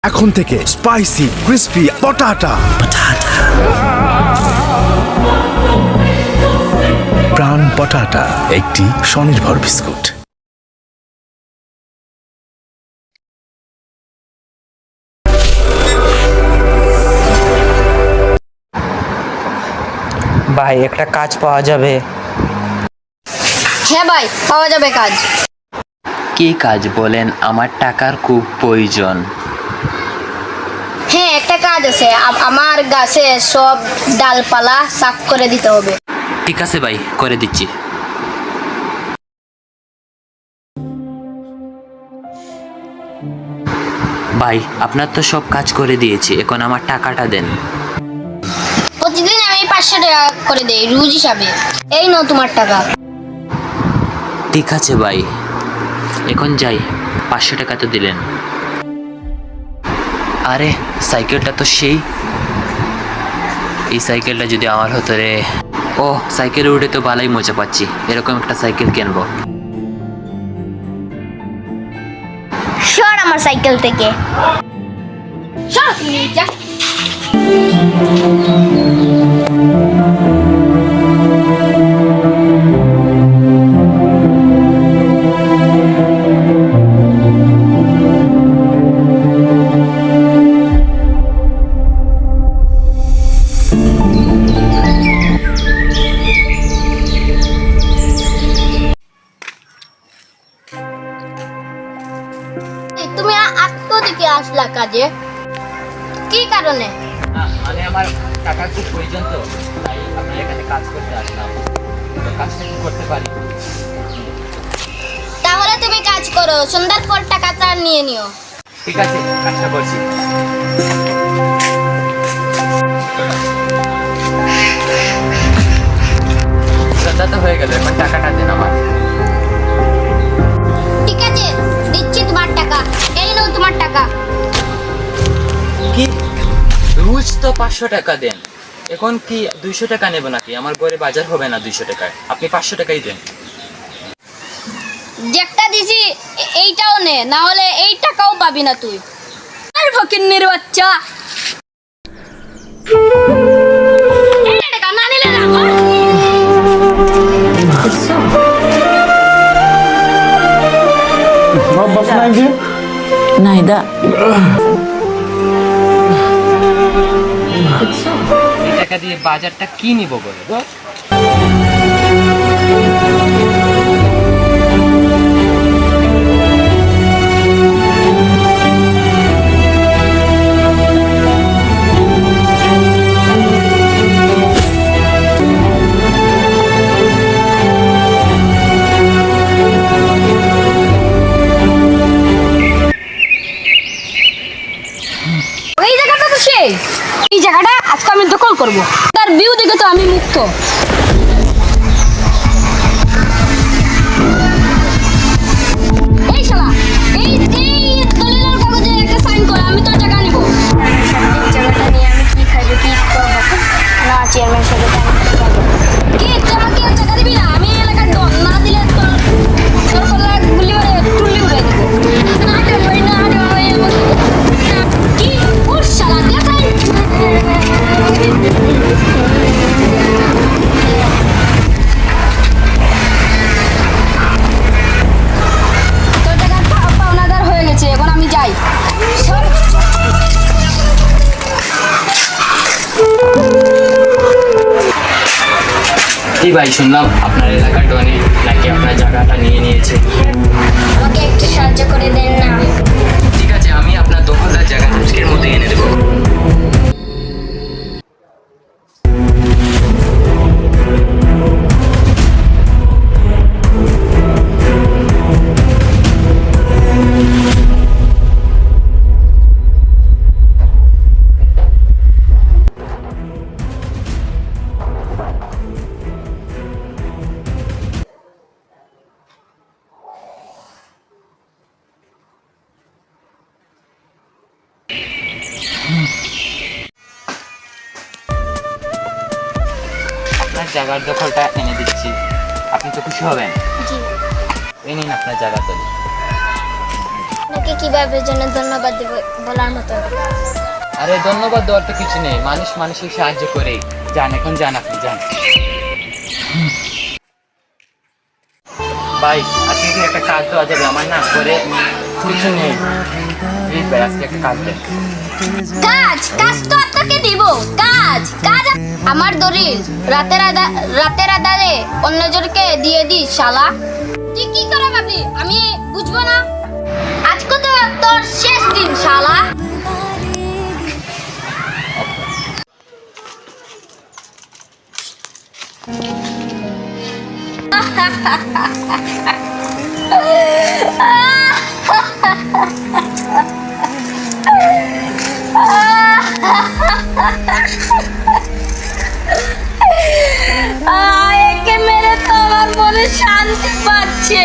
এখন থেকে spicy crispy পটাটা প্রাণ পটাটা একটি স্বনির্ভর বিস্কুট। ভাই একটা কাজ পাওয়া যাবে? হ্যাঁ ভাই, পাওয়া যাবে কাজ। কি কাজ বলেন? আমার টাকার খুব প্রয়োজন। হ্যাঁ, একটা কাজ আছে। আমার গাছে সব ডালপালা সাফ করে দিতে হবে। ঠিক আছে ভাই, করে দিচ্ছি। ভাই আপনার তো সব কাজ করে দিয়েছি, এখন আমার টাকাটা দেন। প্রতিদিন আমি 500 টাকা করে দেই রোজ হিসাবে। এই নাও তোমার টাকা। ঠিক আছে ভাই, এখন যাই। 500 টাকা তো দিলেন। আরে সাইকেলটা তো সেই, এই সাইকেলটা যদি আমার হতো রে। ও সাইকেলে উঠে তো ভালোই মজা পাচ্ছি, এরকম একটা সাইকেল কিনবো। সর আমার সাইকেল থেকে, সর তুমি যা। তুমি আজকে দিকে আসলা কাজে, কি কারণে? মানে আমার টাকার খুব প্রয়োজন, তো তাই আপনার এখানে কাজ করতে আসলাম। তো কাজটা কি করতে পারি? তাহলে তুমি কাজ করো, সন্ধ্যার পর টাকাটা নিয়ে নিও। ঠিক আছে, কাজটা করছি। সন্ধ্যা তো হয়ে গেল, এখন টাকাটা দেন আমার। ঠিক আছে, দিচ্ছি তোমার টাকা। এই নাও তোমার টাকা। কি রোজ তো 500 টাকা দেন, এখন কি 200 টাকা নেব নাকি? আমার ঘরে বাজার হবে না 200 টাকায়, আপনি 500 টাকাই দেন। যেটা দিছি এইটাও নে, না হলে এই টাকাও পাবি না তুই। আর ফকিন্নির বাচ্চা, এই টাকা না নিলে না কর। নাইদা এই টাকা দিয়ে বাজারটা কি নিব বলে গো? এই জায়গাটা তো সেই, এই জায়গাটা আজকে আমি দখল করব। তার ভিউ দেখে তো আমি মুক্ত। এই শালা, এই দলিলের কাগজে একটা সাইন কর, আমি তোর টাকা নিব। জায়গাটা নিয়ে আমি কি খাইব, কি করব? না চেয়ারম্যান সাহেব, কি তুই আমাকে টাকা দিবি না? আমি এলাকার ডন, না দিলে তোর সরকার গুলি করে টুলি উড়াই দিব। না রে ভাই, না রে ভাই, কি ওর শালা দেখাই। তোর টাকা পাওনাদার হয়ে গেছে, এখন আমি যাই। কি ভাই, শুনলাম আপনার এলাকার ডনে নাকি আপনার জায়গাটা নিয়ে নিয়েছে। আমাকে একটু সাহায্য করে দেন না। ঠিক আছে, আমি আপনার দখলদার জায়গা আজকের মধ্যে এনে দেবো। আপনার জায়গার দখলটা এনে দিচ্ছি, আপনি তো খুশি হবেন। জি, এই নিন আপনার জায়গা তো। আপনাকে কিভাবে যেন ধন্যবাদ দেব বলার মতো। আরে ধন্যবাদ দেওয়ার তো কিছু নেই, মানুষ মানুষের সাহায্য করে। যান এখন যান, আপনি যান। ভাই আজকে কি একটা কাজ দেওয়া যাবে? আমার না করে কিছু নেই, প্লিজ ভাই আজকে একটা কাজ দেন। কাজ কাজ তো আপনাকে দিব। কাজ কাজ আমার দলিল রাতের আধারে অন্যজনকে দিয়ে দিস শালা। তুই কি করে ভাবলি আমি বুঝবো না? আজকে তো তোর শেষ দিন শালা। একে মেরে তো আমার মনে শান্তি পাচ্ছে।